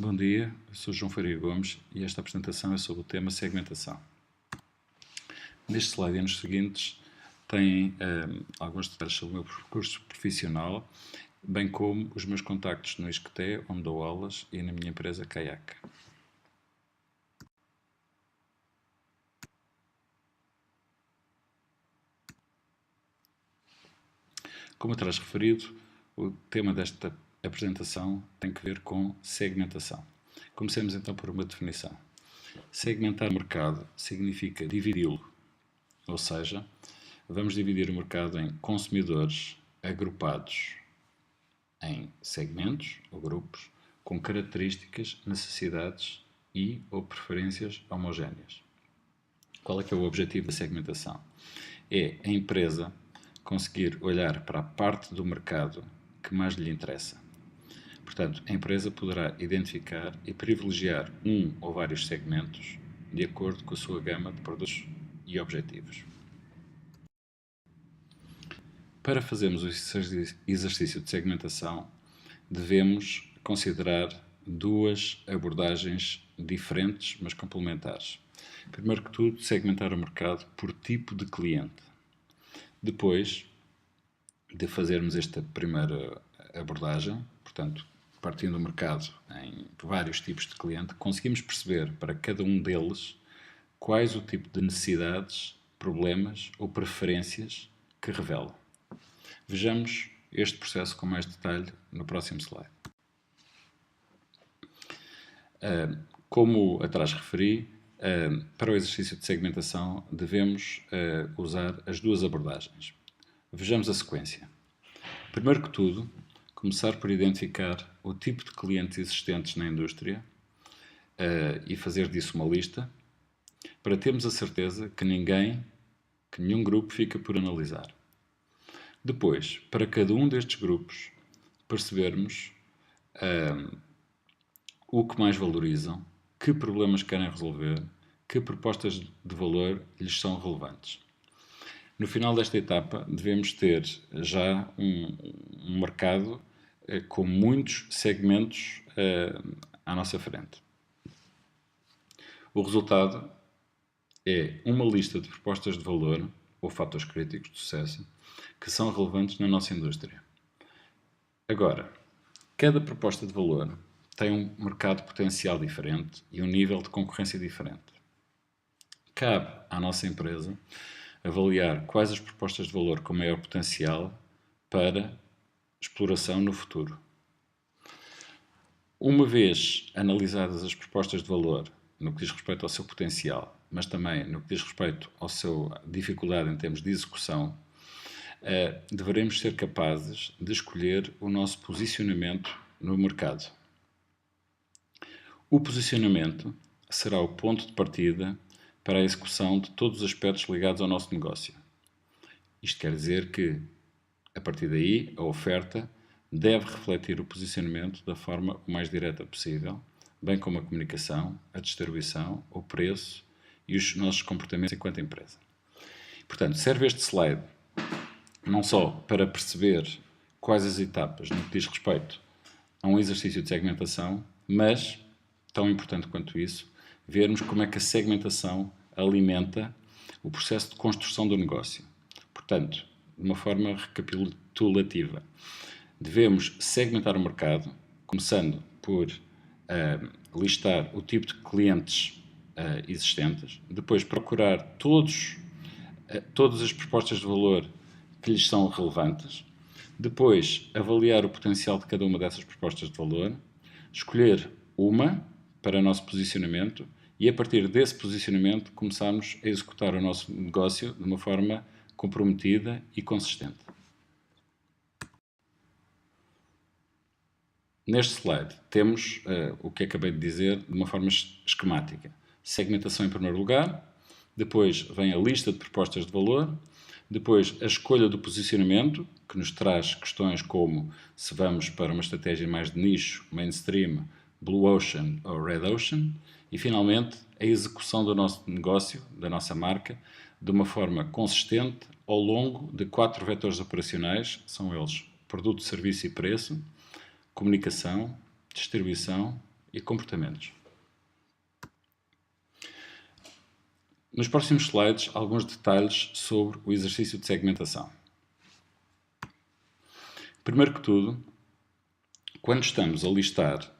Bom dia, eu sou João Faria Gomes e esta apresentação é sobre o tema segmentação. Neste slide e nos seguintes tem alguns detalhes sobre o meu percurso profissional, bem como os meus contactos no ISCTE, onde dou aulas, e na minha empresa Kayak. Como atrás referido, o tema desta apresentação tem que ver com segmentação. Comecemos então por uma definição. Segmentar o mercado significa dividi-lo, ou seja, vamos dividir o mercado em consumidores agrupados em segmentos ou grupos com características, necessidades e ou preferências homogéneas. Qual é que é o objetivo da segmentação? É a empresa conseguir olhar para a parte do mercado que mais lhe interessa. Portanto, a empresa poderá identificar e privilegiar um ou vários segmentos de acordo com a sua gama de produtos e objetivos. Para fazermos o exercício de segmentação, devemos considerar duas abordagens diferentes, mas complementares. Primeiro que tudo, segmentar o mercado por tipo de cliente. Depois de fazermos esta primeira abordagem, portanto, partindo do mercado em vários tipos de cliente, conseguimos perceber para cada um deles quais o tipo de necessidades, problemas ou preferências que revela. Vejamos este processo com mais detalhe no próximo slide. Como atrás referi, para o exercício de segmentação devemos usar as duas abordagens. Vejamos a sequência. Primeiro que tudo, começar por identificar o tipo de clientes existentes na indústria e fazer disso uma lista, para termos a certeza que nenhum grupo fica por analisar. Depois, para cada um destes grupos, percebermos o que mais valorizam, que problemas querem resolver, que propostas de valor lhes são relevantes. No final desta etapa, devemos ter já um mercado com muitos segmentos à nossa frente. O resultado é uma lista de propostas de valor ou fatores críticos de sucesso que são relevantes na nossa indústria. Agora, cada proposta de valor tem um mercado potencial diferente e um nível de concorrência diferente. Cabe à nossa empresa avaliar quais as propostas de valor com maior potencial para exploração no futuro. Uma vez analisadas as propostas de valor no que diz respeito ao seu potencial, mas também no que diz respeito à sua dificuldade em termos de execução, deveremos ser capazes de escolher o nosso posicionamento no mercado. O posicionamento será o ponto de partida para a execução de todos os aspectos ligados ao nosso negócio. Isto quer dizer que, a partir daí, a oferta deve refletir o posicionamento da forma o mais direta possível, bem como a comunicação, a distribuição, o preço e os nossos comportamentos enquanto empresa. Portanto, serve este slide não só para perceber quais as etapas no que diz respeito a um exercício de segmentação, mas, tão importante quanto isso, vermos como é que a segmentação alimenta o processo de construção do negócio. Portanto, de uma forma recapitulativa, devemos segmentar o mercado, começando por listar o tipo de clientes existentes, depois procurar todas as propostas de valor que lhes são relevantes, depois avaliar o potencial de cada uma dessas propostas de valor, escolher uma para o nosso posicionamento e, a partir desse posicionamento, começarmos a executar o nosso negócio de uma forma comprometida e consistente. Neste slide temos o que acabei de dizer de uma forma esquemática. Segmentação em primeiro lugar, depois vem a lista de propostas de valor, depois a escolha do posicionamento, que nos traz questões como se vamos para uma estratégia mais de nicho, mainstream, Blue Ocean ou Red Ocean, e finalmente a execução do nosso negócio, da nossa marca, de uma forma consistente ao longo de 4 vetores operacionais, são eles produto, serviço e preço, comunicação, distribuição e comportamentos. Nos próximos slides, alguns detalhes sobre o exercício de segmentação. Primeiro que tudo, quando estamos a listar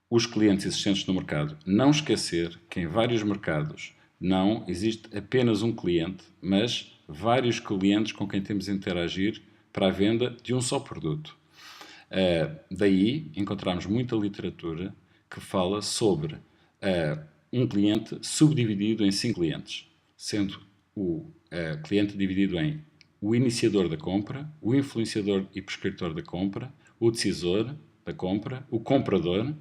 os clientes existentes no mercado, não esquecer que em vários mercados não existe apenas um cliente, mas vários clientes com quem temos de interagir para a venda de um só produto. Daí encontramos muita literatura que fala sobre um cliente subdividido em 5 clientes, sendo o cliente dividido em o iniciador da compra, o influenciador e prescritor da compra, o decisor da compra, o comprador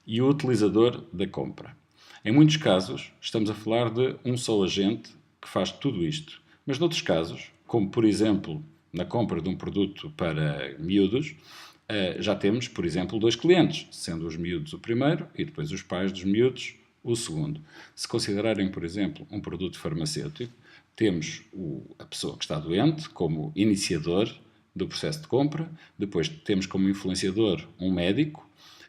e o utilizador da compra. Em muitos casos, estamos a falar de um só agente que faz tudo isto, mas noutros casos, como por exemplo na compra de um produto para miúdos, já temos, por exemplo, 2 clientes, sendo os miúdos o primeiro e depois os pais dos miúdos o segundo. Se considerarem, por exemplo, um produto farmacêutico, temos a pessoa que está doente como iniciador do processo de compra, depois temos como influenciador um médico,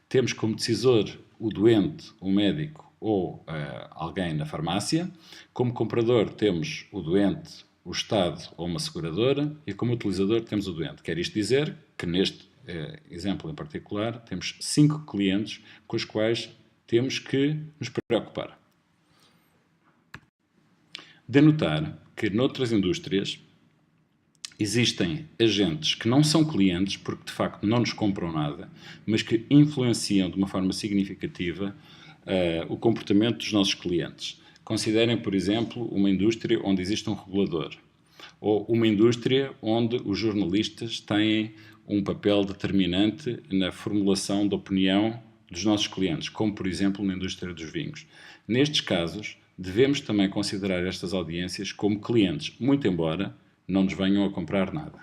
temos como decisor o doente, o médico ou alguém na farmácia, como comprador temos o doente, o Estado ou uma seguradora e como utilizador temos o doente. Quer isto dizer que neste exemplo em particular temos 5 clientes com os quais temos que nos preocupar. De notar que noutras indústrias existem agentes que não são clientes porque de facto não nos compram nada, mas que influenciam de uma forma significativa o comportamento dos nossos clientes. Considerem, por exemplo, uma indústria onde existe um regulador, ou uma indústria onde os jornalistas têm um papel determinante na formulação da opinião dos nossos clientes, como por exemplo na indústria dos vinhos. Nestes casos, devemos também considerar estas audiências como clientes, muito embora não nos venham a comprar nada.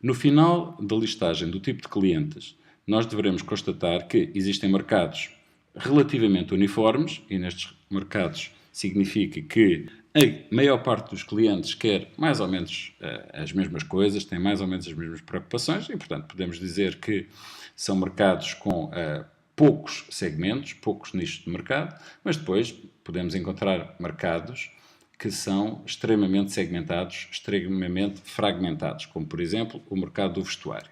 No final da listagem do tipo de clientes, nós deveremos constatar que existem mercados relativamente uniformes, e nestes mercados significa que a maior parte dos clientes quer mais ou menos as mesmas coisas, tem mais ou menos as mesmas preocupações e, portanto, podemos dizer que são mercados com poucos segmentos, poucos nichos de mercado, mas depois podemos encontrar mercados que são extremamente segmentados, extremamente fragmentados, como, por exemplo, o mercado do vestuário.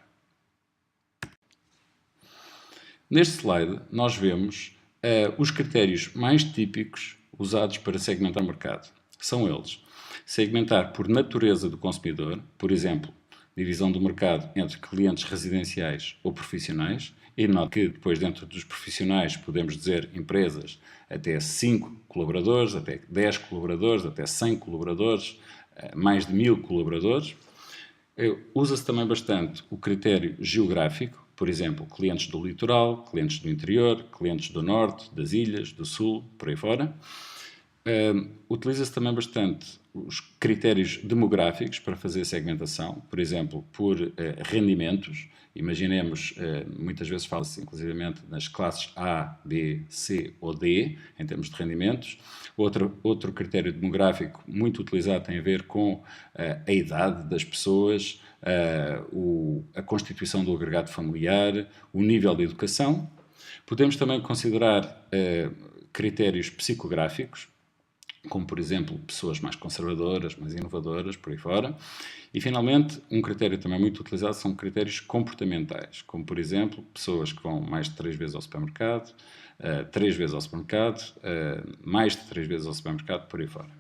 Neste slide, nós vemos os critérios mais típicos usados para segmentar o mercado. São eles: segmentar por natureza do consumidor, por exemplo, divisão do mercado entre clientes residenciais ou profissionais, e note que depois dentro dos profissionais podemos dizer empresas até 5 colaboradores, até 10 colaboradores, até 100 colaboradores, mais de 1000 colaboradores. Usa-se também bastante o critério geográfico, por exemplo, clientes do litoral, clientes do interior, clientes do norte, das ilhas, do sul, por aí fora. Utiliza-se também bastante os critérios demográficos para fazer a segmentação, por exemplo, por rendimentos. Imaginemos, muitas vezes fala-se inclusivamente nas classes A, B, C ou D, em termos de rendimentos. Outro critério demográfico muito utilizado tem a ver com a idade das pessoas, a constituição do agregado familiar, o nível de educação. Podemos também considerar critérios psicográficos, como por exemplo pessoas mais conservadoras, mais inovadoras, por aí fora. E finalmente, um critério também muito utilizado são critérios comportamentais, como por exemplo pessoas que vão mais de 3 vezes ao supermercado, 3 vezes ao supermercado, mais de 3 vezes ao supermercado, por aí fora.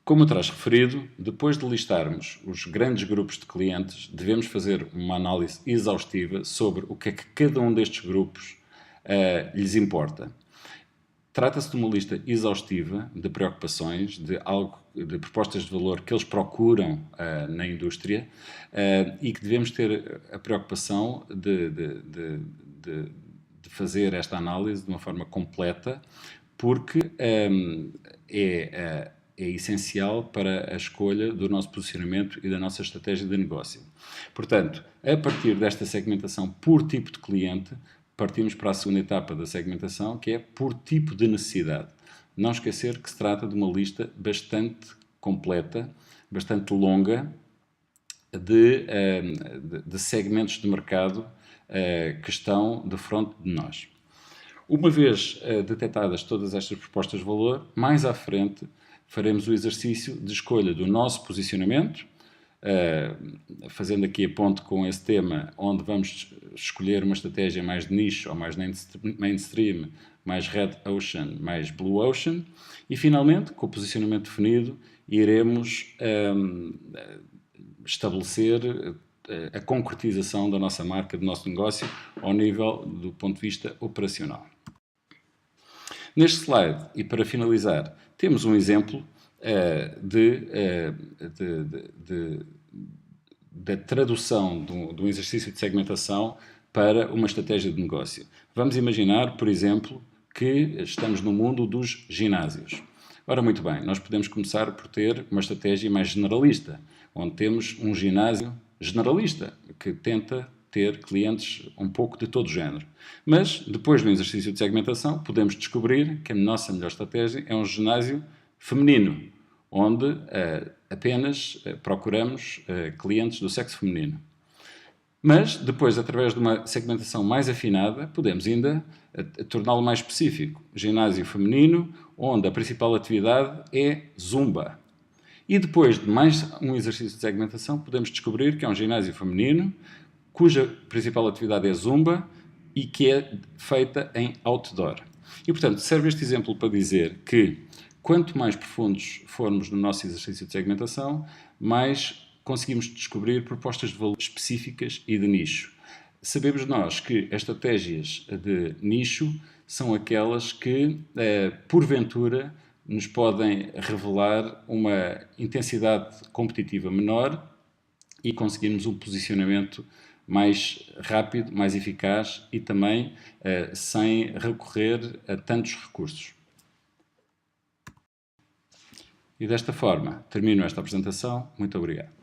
Como eu traz referido, depois de listarmos os grandes grupos de clientes, devemos fazer uma análise exaustiva sobre o que é que cada um destes grupos lhes importa. Trata-se de uma lista exaustiva de preocupações, de propostas de valor que eles procuram na indústria e que devemos ter a preocupação de fazer esta análise de uma forma completa, porque é essencial para a escolha do nosso posicionamento e da nossa estratégia de negócio. Portanto, a partir desta segmentação por tipo de cliente, partimos para a segunda etapa da segmentação, que é por tipo de necessidade. Não esquecer que se trata de uma lista bastante completa, bastante longa de segmentos de mercado que estão de frente de nós. Uma vez detectadas todas estas propostas de valor, mais à frente faremos o exercício de escolha do nosso posicionamento, fazendo aqui a ponte com esse tema, onde vamos escolher uma estratégia mais de nicho ou mais mainstream, mais red ocean, mais blue ocean, e finalmente, com o posicionamento definido, iremos estabelecer a concretização da nossa marca, do nosso negócio, ao nível do ponto de vista operacional. Neste slide, e para finalizar, temos um exemplo da tradução do exercício de segmentação para uma estratégia de negócio. Vamos imaginar, por exemplo, que estamos no mundo dos ginásios. Ora, muito bem, nós podemos começar por ter uma estratégia mais generalista, onde temos um ginásio generalista, que tenta ter clientes um pouco de todo o género. Mas, depois do exercício de segmentação, podemos descobrir que a nossa melhor estratégia é um ginásio feminino, onde apenas procuramos clientes do sexo feminino. Mas, depois, através de uma segmentação mais afinada, podemos ainda torná-lo mais específico. Ginásio feminino, onde a principal atividade é zumba. E depois de mais um exercício de segmentação, podemos descobrir que é um ginásio feminino, cuja principal atividade é zumba e que é feita em outdoor. E, portanto, serve este exemplo para dizer que, quanto mais profundos formos no nosso exercício de segmentação, mais conseguimos descobrir propostas de valor específicas e de nicho. Sabemos nós que as estratégias de nicho são aquelas que, porventura, nos podem revelar uma intensidade competitiva menor e conseguirmos um posicionamento mais rápido, mais eficaz e também sem recorrer a tantos recursos. E desta forma, termino esta apresentação. Muito obrigado.